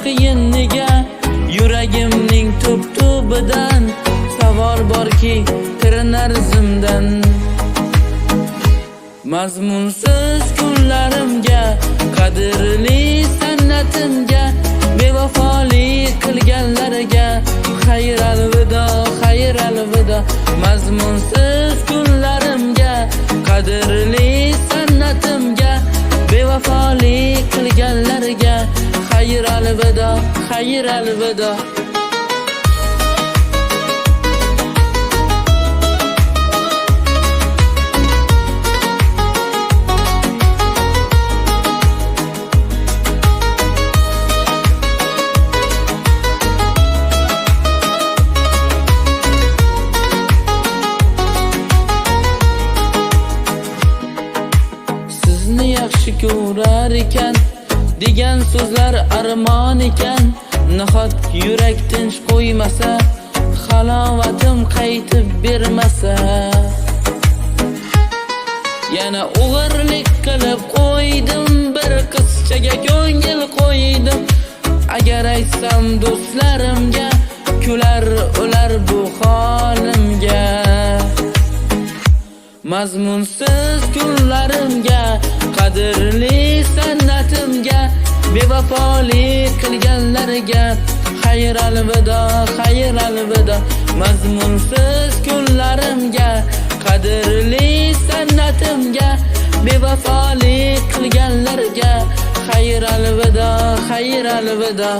qiyin nega? Yuragimning tub-tubidan savol borki, kirinar zimdan. Mazmunsiz kunlarimga, qadrli san'atimga, bevafolik qilganlarga xayr alvido, xayr alvido. Mazmunsiz kunlarimga, qadrli san'atimga, bevafolik qilganlarga xayr alvido, xayr alvido. Yaxshi ko'rar ekan degan so'zlar armon ekan. Nahot yurak tinch qo'ymasa, halovatim qaytib bermasa. Yana o'g'irlik qilib qo'ydim, bir qizchaga ko'ngil qo'ydim. Agar aytsam do'stlarimga, kular ular bu holimga. Mazmunsiz kunlarimga, qadrli san'atimga, bevafolik qilganlarga xayr alvido, xayr alvido. Mazmunsiz kunlarimga, qadrli san'atimga, bevafolik qilganlarga xayr alvido, xayr alvido.